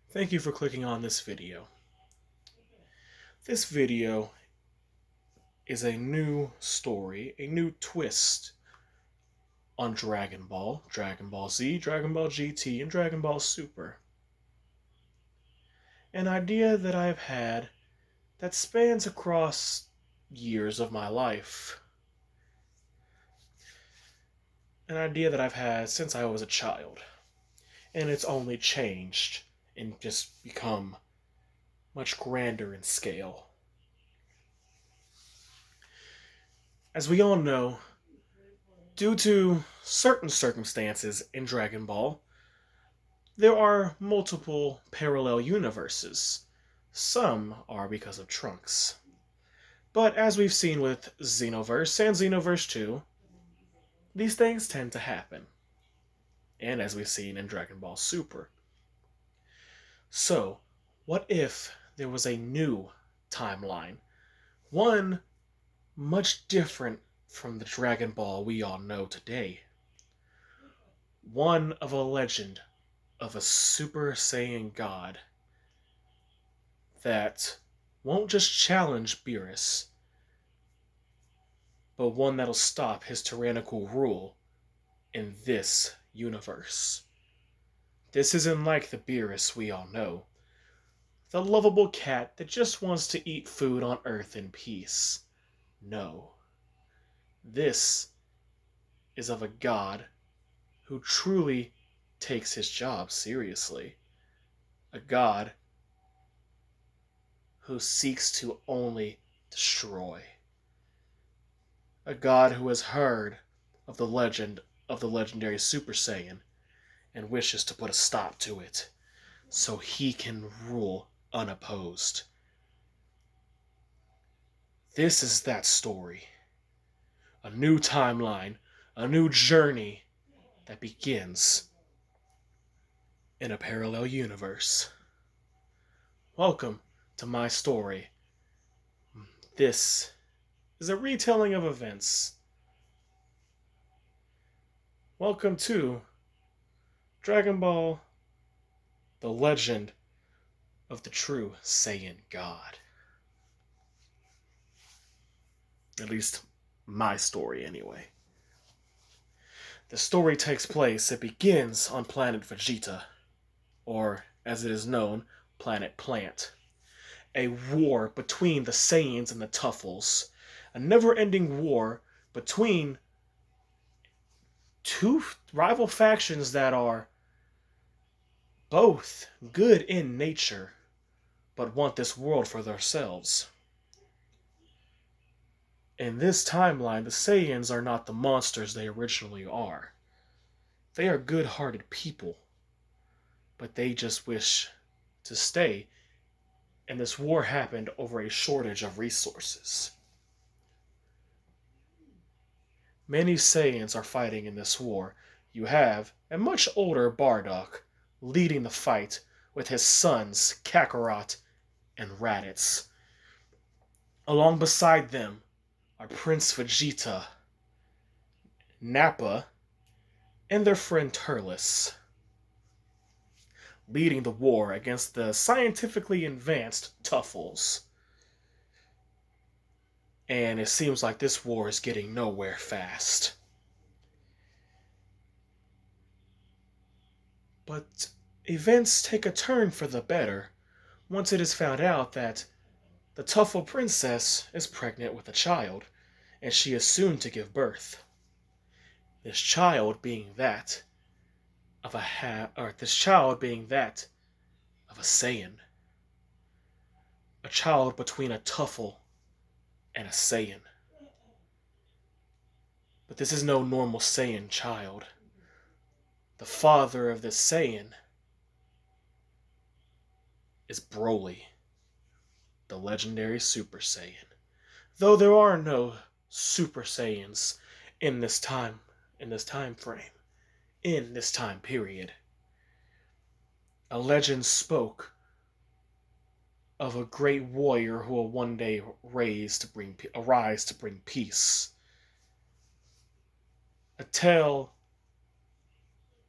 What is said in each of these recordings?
Thank you for clicking on this video. This video is a new story, a new twist on Dragon Ball, Dragon Ball Z, Dragon Ball GT, and Dragon Ball Super. An idea that I've had that spans across years of my life. An idea that I've had since I was a child. And it's only changed and just become much grander in scale. As we all know, due to certain circumstances in Dragon Ball, there are multiple parallel universes. Some are because of Trunks. But as we've seen with Xenoverse and Xenoverse 2, these things tend to happen. And as we've seen in Dragon Ball Super. So, what if there was a new timeline? One much different from the Dragon Ball we all know today. One of a legend of a Super Saiyan god that won't just challenge Beerus, but one that'll stop his tyrannical rule in this universe. This isn't like the Beerus we all know, the lovable cat that just wants to eat food on Earth in peace. No. This is of a god who truly takes his job seriously. A god who seeks to only destroy. A god who has heard of the legend of the legendary Super Saiyan and wishes to put a stop to it so he can rule unopposed. This is that story. A new timeline, a new journey that begins in a parallel universe. Welcome to my story. This is a retelling of events. Welcome to Dragon Ball, the legend of the true Saiyan God. At least my story, anyway. The story takes place, it begins on planet Vegeta, or as it is known, Planet Plant. A war between the Saiyans and the Tuffles. A never-ending war between two rival factions that are both good in nature, but want this world for themselves. In this timeline, the Saiyans are not the monsters they originally are. They are good-hearted people, but they just wish to stay, and this war happened over a shortage of resources. Many Saiyans are fighting in this war. You have a much older Bardock leading the fight with his sons Kakarot and Raditz. Along beside them are Prince Vegeta, Nappa, and their friend Turles, leading the war against the scientifically advanced Tuffles. And it seems like this war is getting nowhere fast. But events take a turn for the better once it is found out that the Tuffle princess is pregnant with a child, and she is soon to give birth. This child being that of a Saiyan. A child between a Tuffle and a Saiyan. But this is no normal Saiyan child. The father of this Saiyan is Broly, the legendary Super Saiyan. Though there are no Super Saiyans in this time frame, in this time period. A legend spoke of a great warrior who will one day arise to bring peace. A tale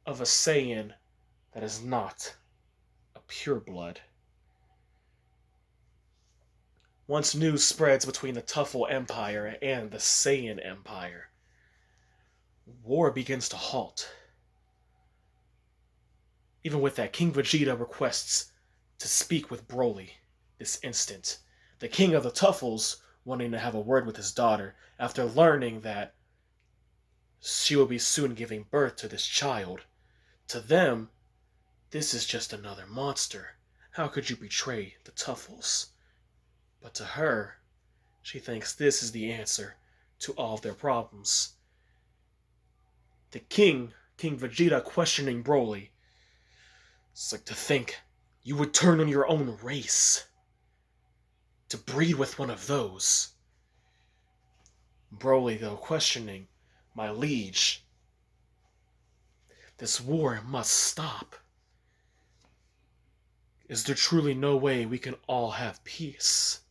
of a Saiyan that is not a pureblood. Once news spreads between the Tuffle Empire and the Saiyan Empire, war begins to halt. Even with that, King Vegeta requests to speak with Broly this instant. The king of the Tuffles wanting to have a word with his daughter after learning that she will be soon giving birth to this child. To them, this is just another monster. How could you betray the Tuffles? But to her, she thinks this is the answer to all of their problems. The king, King Vegeta, questioning Broly. It's like to think you would turn on your own race to breed with one of those. Broly, though, questioning, my liege, this war must stop. Is there truly no way we can all have peace?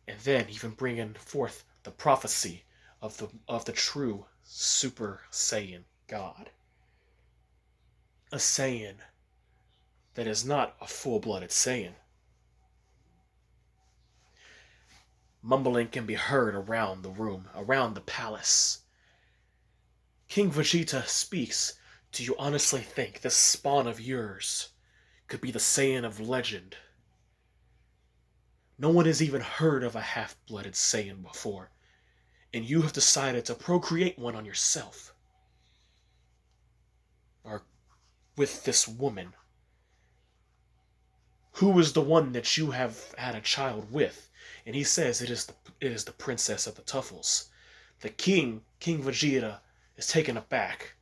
And then even bringing forth the prophecy of the true Super Saiyan God. A Saiyan that is not a full-blooded Saiyan. Mumbling can be heard around the room, around the palace. King Vegeta speaks. Do you honestly think this spawn of yours could be the Saiyan of legend? No one has even heard of a half-blooded Saiyan before, and you have decided to procreate one on yourself. Or with this woman. Who is the one that you have had a child with? And he says it is the princess of the Tuffles. The king, King Vegeta, is taken aback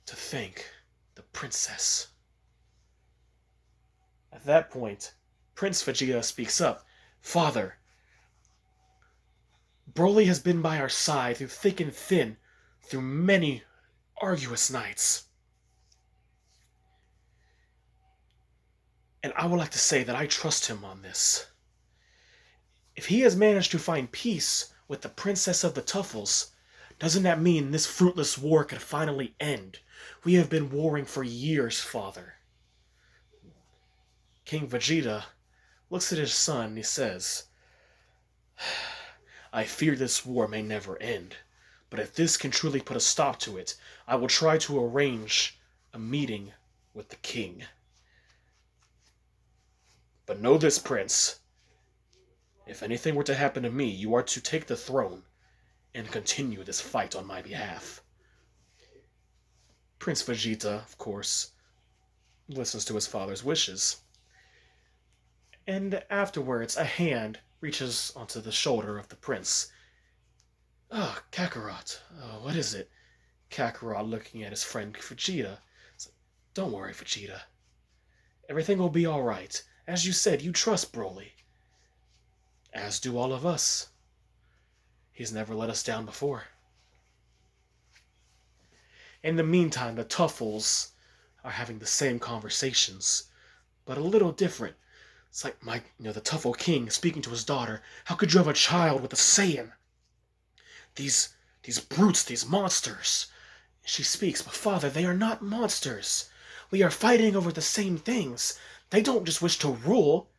to think the princess. At that point, Prince Vegeta speaks up. Father, Broly has been by our side through thick and thin, through many arduous nights. And I would like to say that I trust him on this. If he has managed to find peace with the princess of the Tuffles, doesn't that mean this fruitless war could finally end? We have been warring for years, Father. King Vegeta looks at his son and he says, I fear this war may never end, but if this can truly put a stop to it, I will try to arrange a meeting with the king. But know this, Prince. If anything were to happen to me, you are to take the throne and continue this fight on my behalf. Prince Vegeta, of course, listens to his father's wishes. And afterwards, a hand reaches onto the shoulder of the prince. Ah, Kakarot. What is it? Kakarot looking at his friend Vegeta. Like, don't worry, Vegeta. Everything will be alright. As you said, you trust Broly. As do all of us. He's never let us down before. In the meantime, the Tuffles are having the same conversations, but a little different. It's like the Tuffle King speaking to his daughter. How could you have a child with a Saiyan? These brutes, these monsters. She speaks, but Father, they are not monsters. We are fighting over the same things. They don't just wish to rule.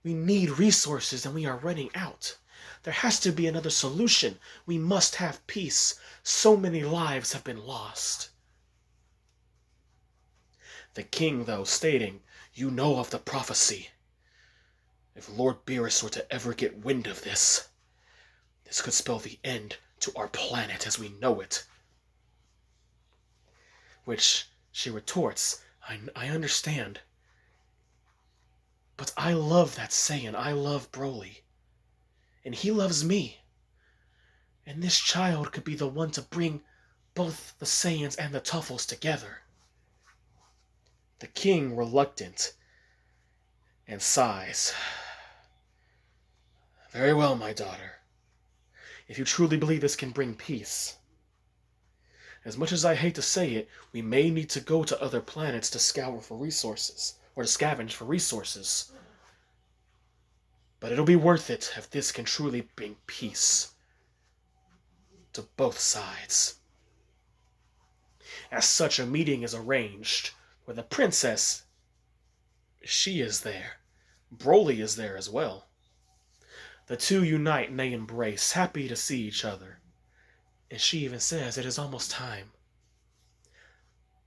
We need resources and we are running out. There has to be another solution. We must have peace. So many lives have been lost. The king, though, stating, you know of the prophecy. If Lord Beerus were to ever get wind of this, this could spell the end to our planet as we know it. Which she retorts, I understand. But I love that Saiyan. I love Broly. And he loves me. And this child could be the one to bring both the Saiyans and the Tuffles together. The king, reluctant, and sighs. Very well, my daughter. If you truly believe this can bring peace. As much as I hate to say it, we may need to go to other planets to scour for resources, or to scavenge for resources. But it'll be worth it if this can truly bring peace to both sides. As such, a meeting is arranged, where the princess, she is there. Broly is there as well. The two unite and they embrace, happy to see each other. And she even says it is almost time.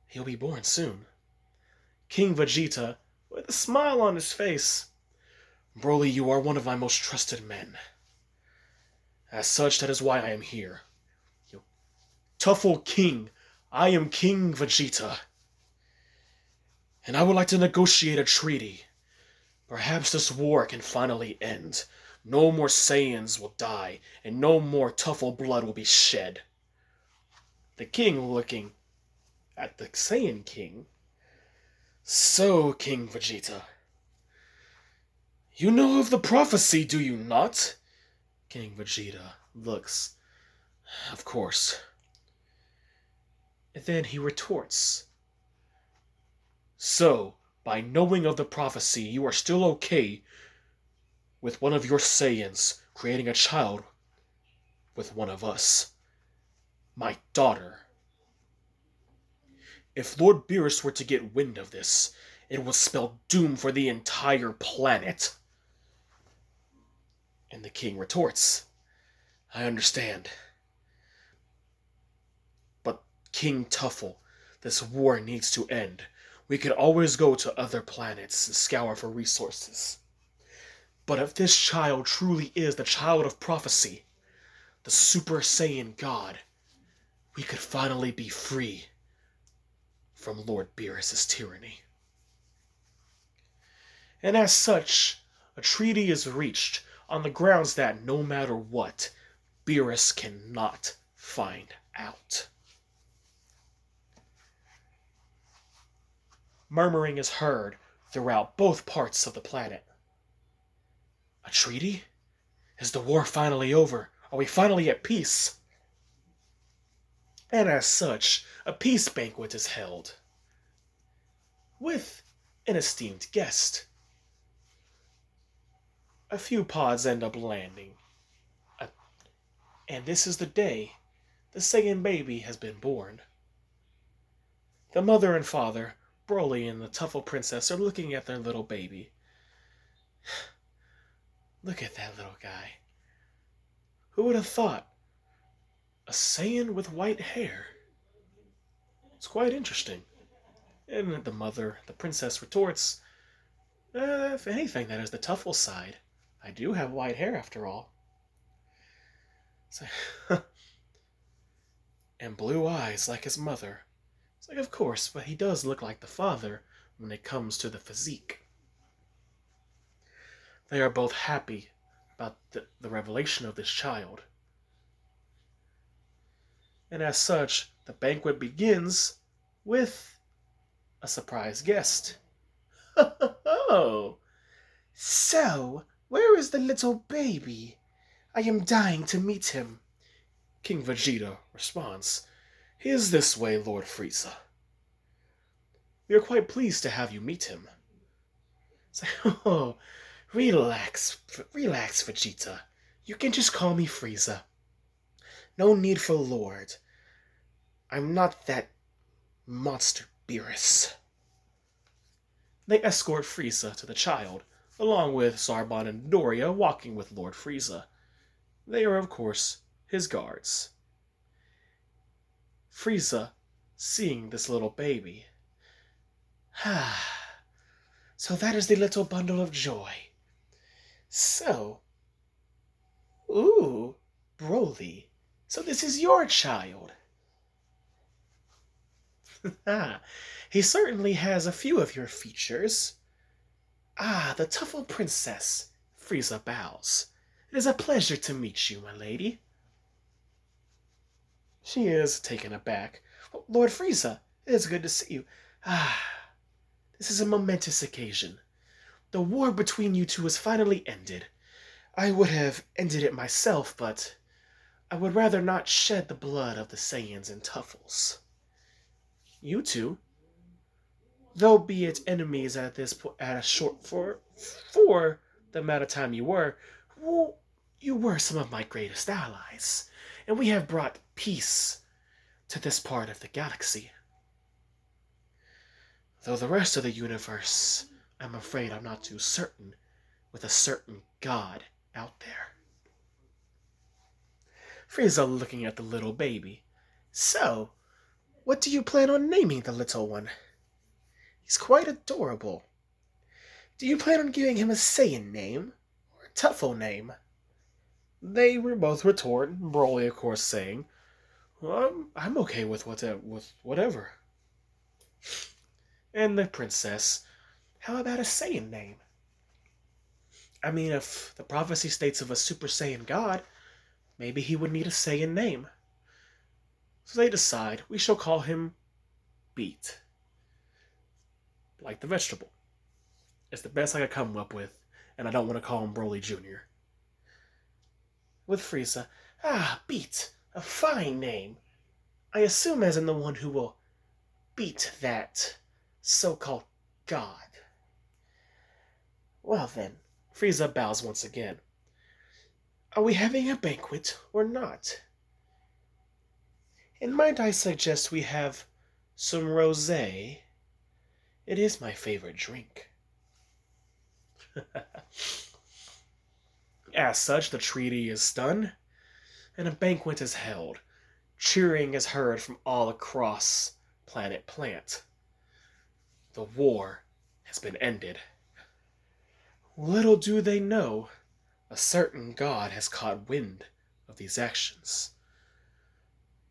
He'll be born soon. King Vegeta, with a smile on his face. Broly, you are one of my most trusted men. As such, that is why I am here. You Tuffle King, I am King Vegeta. And I would like to negotiate a treaty. Perhaps this war can finally end. No more Saiyans will die, and no more Tuffle blood will be shed. The king looking at the Saiyan King. So, King Vegeta, you know of the prophecy, do you not? King Vegeta looks. Of course. And then he retorts. So, by knowing of the prophecy, you are still okay with one of your Saiyans creating a child with one of us. My daughter. If Lord Beerus were to get wind of this, it would spell doom for the entire planet. And the king retorts, I understand. But King Tuffle, this war needs to end. We could always go to other planets and scour for resources. But if this child truly is the child of prophecy, the Super Saiyan God, we could finally be free from Lord Beerus' tyranny. And as such, a treaty is reached on the grounds that no matter what, Beerus cannot find out. Murmuring is heard throughout both parts of the planet. A treaty? Is the war finally over? Are we finally at peace? And as such, a peace banquet is held with an esteemed guest. A few pods end up landing. And this is the day the Saiyan baby has been born. The mother and father, Broly and the Tuffle princess, are looking at their little baby. Look at that little guy. Who would have thought? A Saiyan with white hair. It's quite interesting. And the princess retorts, if anything, that is the Tuffle side. I do have white hair after all. It's like, and blue eyes like his mother. It's like, of course, but he does look like the father when it comes to the physique. They are both happy about the revelation of this child. And as such, the banquet begins with a surprise guest. Oh, so, where is the little baby? I am dying to meet him. King Vegeta responds, He is this way, Lord Frieza. We are quite pleased to have you meet him. It's like, oh, relax, Vegeta. You can just call me Frieza. No need for Lord. I'm not that monster Beerus. They escort Frieza to the child, along with Zarbon and Doria walking with Lord Frieza. They are, of course, his guards. Frieza, seeing this little baby. So that is the little bundle of joy. So, ooh, Broly, so this is your child. He certainly has a few of your features. Ah, the Tuffle Princess. Frieza bows. It is a pleasure to meet you, my lady. She is taken aback. Lord Frieza, it is good to see you. This is a momentous occasion. The war between you two has finally ended. I would have ended it myself, but I would rather not shed the blood of the Saiyans and Tuffles. You two, though be it enemies at a short for the amount of time you were, well, you were some of my greatest allies, and we have brought peace to this part of the galaxy. Though the rest of the universe, I'm afraid I'm not too certain, with a certain god out there. Frieza looking at the little baby. So, what do you plan on naming the little one? He's quite adorable. Do you plan on giving him a Saiyan name? Or a Tuffle name? They were both retort, Broly of course saying, well, I'm okay with whatever. And the princess, how about a Saiyan name? I mean, if the prophecy states of a Super Saiyan god, maybe he would need a Saiyan name. So they decide we shall call him Beet. Like the vegetable. It's the best I could come up with, and I don't want to call him Broly Jr. With Frieza, Beet, a fine name. I assume as in the one who will beat that so-called god. Well then, Frieza bows once again. Are we having a banquet or not? And might I suggest we have some rosé? It is my favorite drink. As such, the treaty is done, and a banquet is held. Cheering is heard from all across Planet Plant. The war has been ended. Little do they know, a certain god has caught wind of these actions.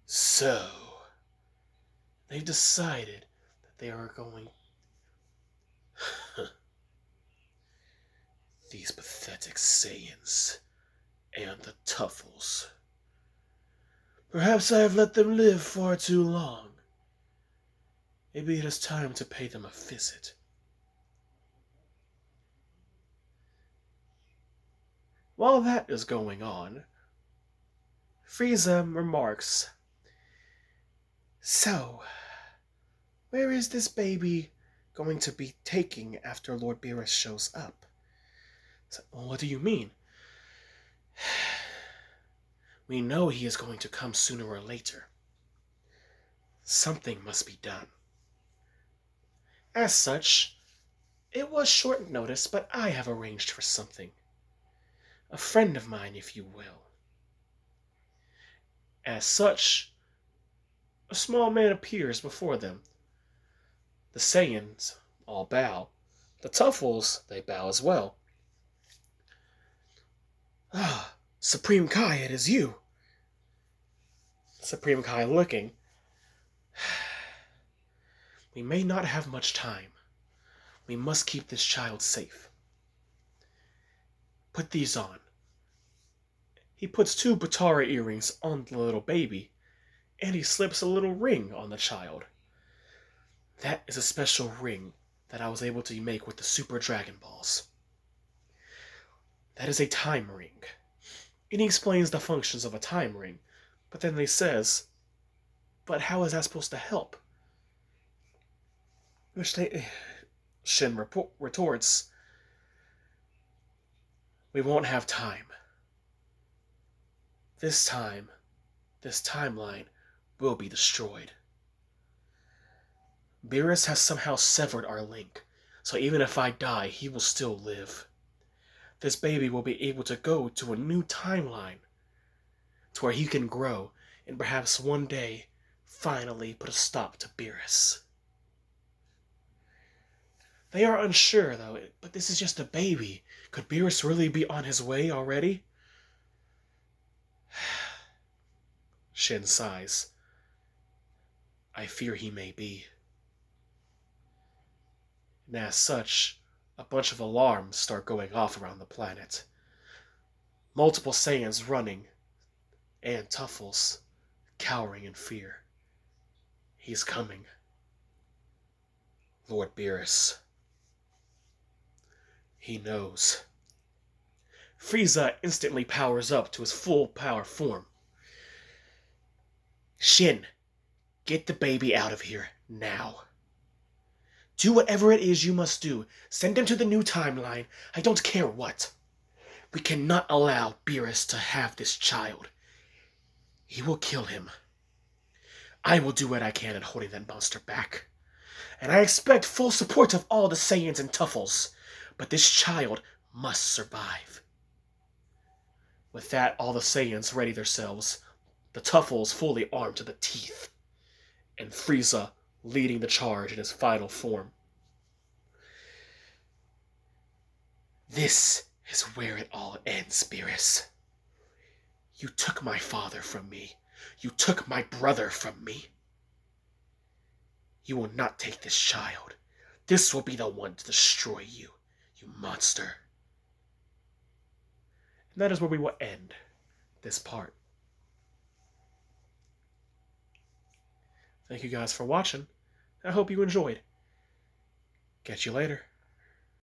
So, they've decided that they are going... These pathetic Saiyans and the Tuffles. Perhaps I have let them live far too long. Maybe it is time to pay them a visit. While that is going on, Frieza remarks, so, where is this baby going to be taking after Lord Beerus shows up? So, well, what do you mean? We know he is going to come sooner or later. Something must be done. As such, it was short notice, but I have arranged for something. A friend of mine, if you will. As such, a small man appears before them. The Saiyans all bow. The Tuffles, they bow as well. Supreme Kai, it is you. Supreme Kai looking. We may not have much time. We must keep this child safe. Put these on. He puts 2 Batara earrings on the little baby, and he slips a little ring on the child. That is a special ring that I was able to make with the Super Dragon Balls. That is a time ring. And he explains the functions of a time ring, but then he says, but how is that supposed to help? Which Shin retorts, we won't have time. This timeline will be destroyed. Beerus has somehow severed our link, so even if I die, he will still live. This baby will be able to go to a new timeline, to where he can grow, and perhaps one day, finally put a stop to Beerus. They are unsure, though, but this is just a baby. Could Beerus really be on his way already? Shin sighs. I fear he may be. And as such, a bunch of alarms start going off around the planet. Multiple Saiyans running, and Tuffles cowering in fear. He's coming. Lord Beerus. He knows. Frieza instantly powers up to his full power form. Shin, get the baby out of here, now. Do whatever it is you must do. Send him to the new timeline. I don't care what. We cannot allow Beerus to have this child. He will kill him. I will do what I can in holding that monster back. and I expect full support of all the Saiyans and Tuffles, but this child must survive. With that, all the Saiyans ready themselves, the Tuffles fully armed to the teeth, and Frieza leading the charge in his final form. This is where it all ends, Beerus. You took my father from me. You took my brother from me. You will not take this child. This will be the one to destroy you, you monster. And that is where we will end this part. Thank you guys for watching. I hope you enjoyed. Catch you later.